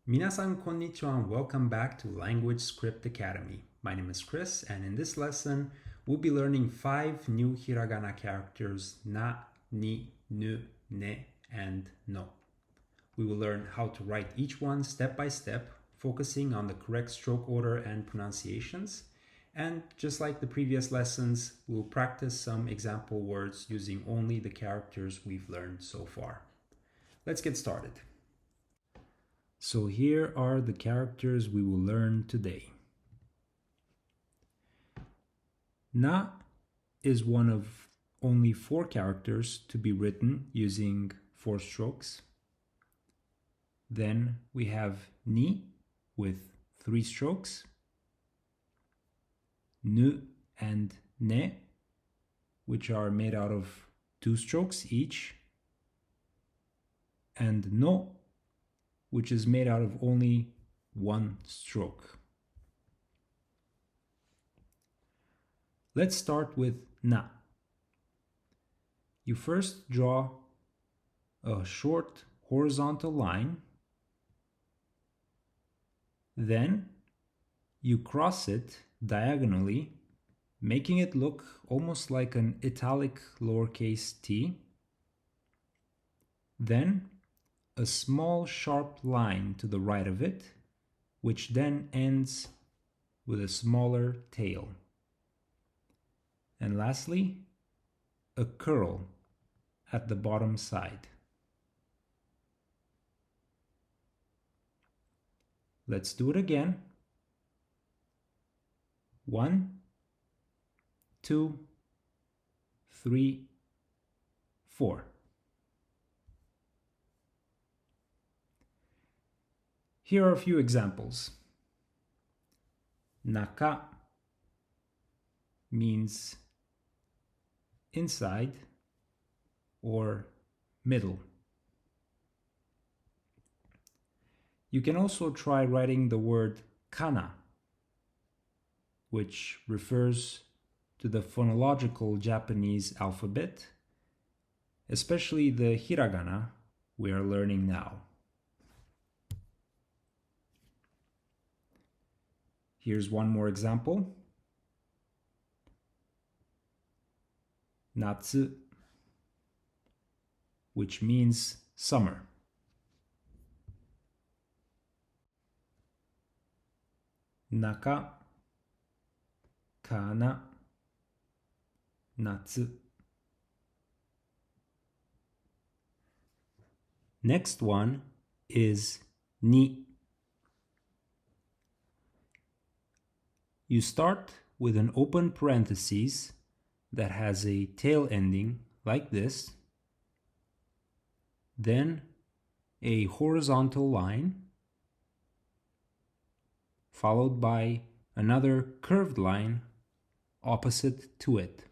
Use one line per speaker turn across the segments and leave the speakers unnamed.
Minasan konnichiwa and welcome back to Language Script Academy. My name is Chris, and in this lesson, we'll be learning 5 new hiragana characters na, ni, nu, ne, and no. We will learn how to write each one step by step, focusing on the correct stroke order and pronunciations. And just like the previous lessons, we'll practice some example words using only the characters we've learned so far. Let's get started. So here are the characters we will learn today. Na is one of only 4 characters to be written using 4 strokes. Then we have ni with 3 strokes, nu and ne, which are made out of 2 strokes each, and no, which is made out of only 1 stroke. Let's start with na. You first draw a short horizontal line, then you cross it diagonally, making it look almost like an italic lowercase t. Then a small sharp line to the right of it, which then ends with a smaller tail. And lastly, a curl at the bottom side. Let's do it again. 1, 2, 3, 4. Here are a few examples. Naka means inside or middle. You can also try writing the word kana, which refers to the phonological Japanese alphabet, especially the hiragana we are learning now. Here's one more example. Natsu, which means summer. Naka, kana, natsu. Next one is ni. You start with an open parenthesis that has a tail ending like this, then a horizontal line, followed by another curved line opposite to it.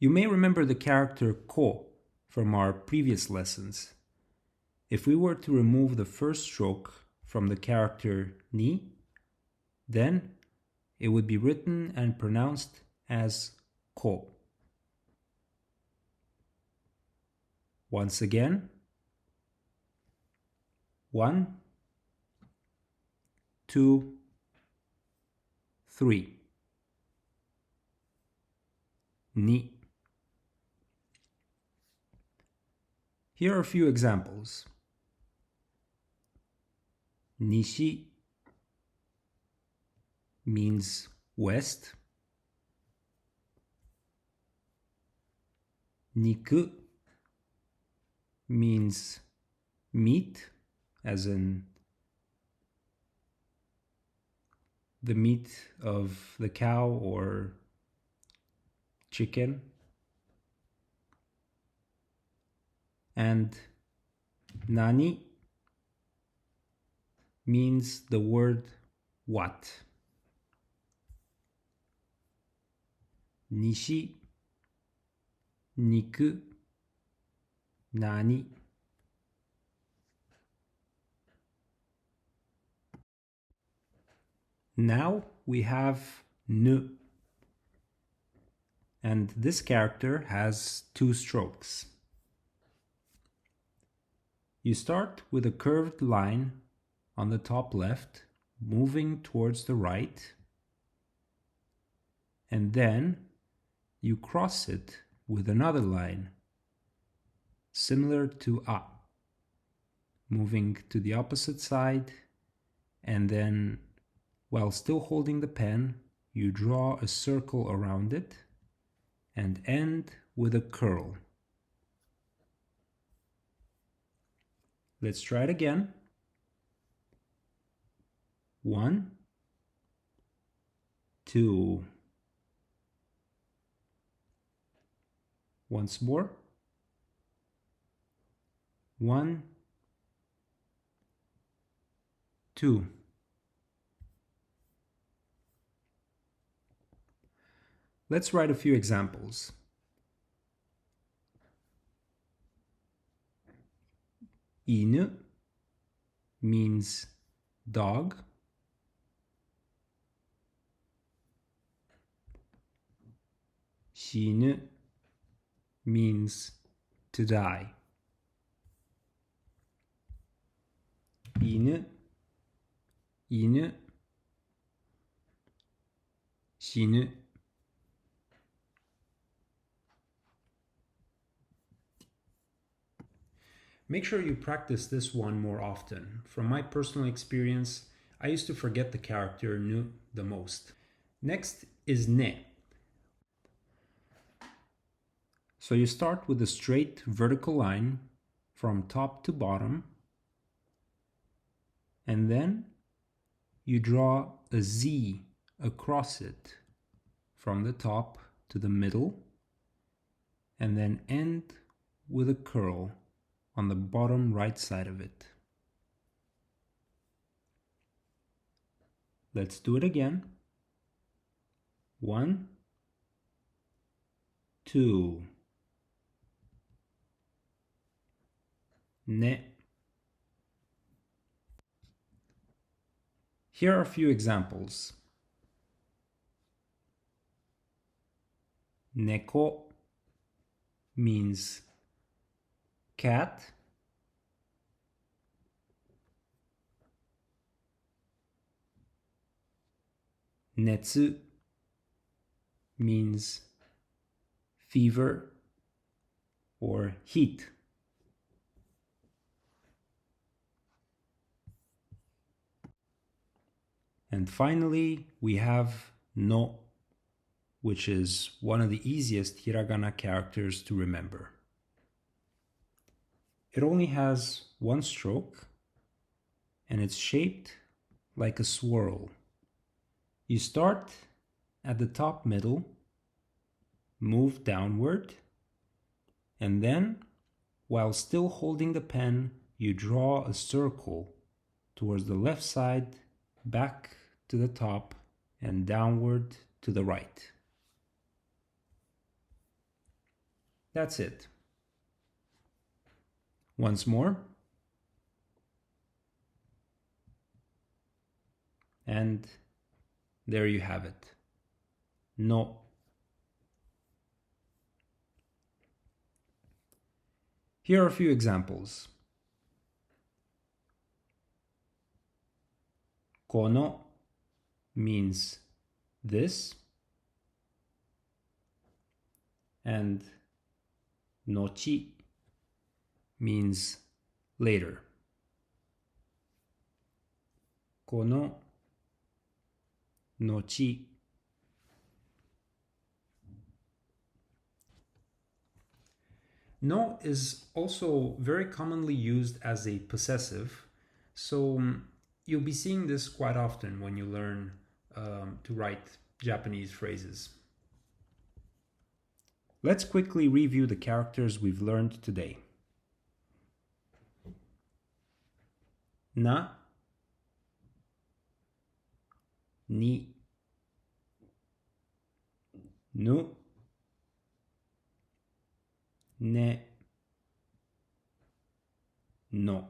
You may remember the character ko from our previous lessons. If we were to remove the first stroke from the character ni, then it would be written and pronounced as ko. Once again, 1, 2, 3. Ni. Here are a few examples. Nishi means west. Niku means meat, as in the meat of the cow or chicken. And nani means the word what. Nishi, niku, nani. Now we have nu. And this character has 2 strokes. You start with a curved line on the top left, moving towards the right, and then you cross it with another line, similar to A, moving to the opposite side, and then, while still holding the pen, you draw a circle around it and end with a curl. Let's try it again. 1, 2. Once more. 1, 2. Let's write a few examples. Inu means dog. Shinu means to die. Inu, inu, shinu. Make sure you practice this one more often. From my personal experience, I used to forget the character nu the most. Next is ne. So you start with a straight vertical line from top to bottom, and then you draw a Z across it from the top to the middle, and then end with a curl on the bottom right side of it. Let's do it again. 1, 2. Ne. Here are a few examples. Neko means cat. Netsu means fever or heat. And finally, we have no, which is one of the easiest hiragana characters to remember. It only has one stroke, and it's shaped like a swirl. You start at the top middle, move downward, and then, while still holding the pen, you draw a circle towards the left side, back to the top, and downward to the right. That's it. Once more. And there you have it. No. Here are a few examples. Kono means this, and nochi means later. Kono, nochi. No is also very commonly used as a possessive, so you'll be seeing this quite often when you learn to write Japanese phrases. Let's quickly review the characters we've learned today. Na, ni, nu, ne, no.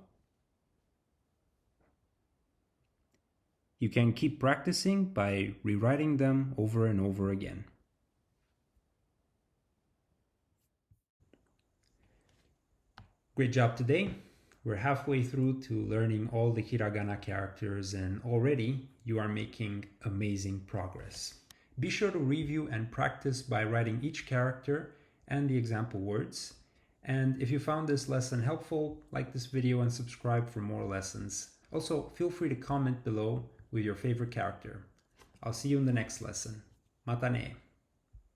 You can keep practicing by rewriting them over and over again. Great job today. We're halfway through to learning all the hiragana characters, and already you are making amazing progress. Be sure to review and practice by writing each character and the example words. And if you found this lesson helpful, like this video and subscribe for more lessons. Also, feel free to comment below with your favorite character. I'll see you in the next lesson. Mata ne!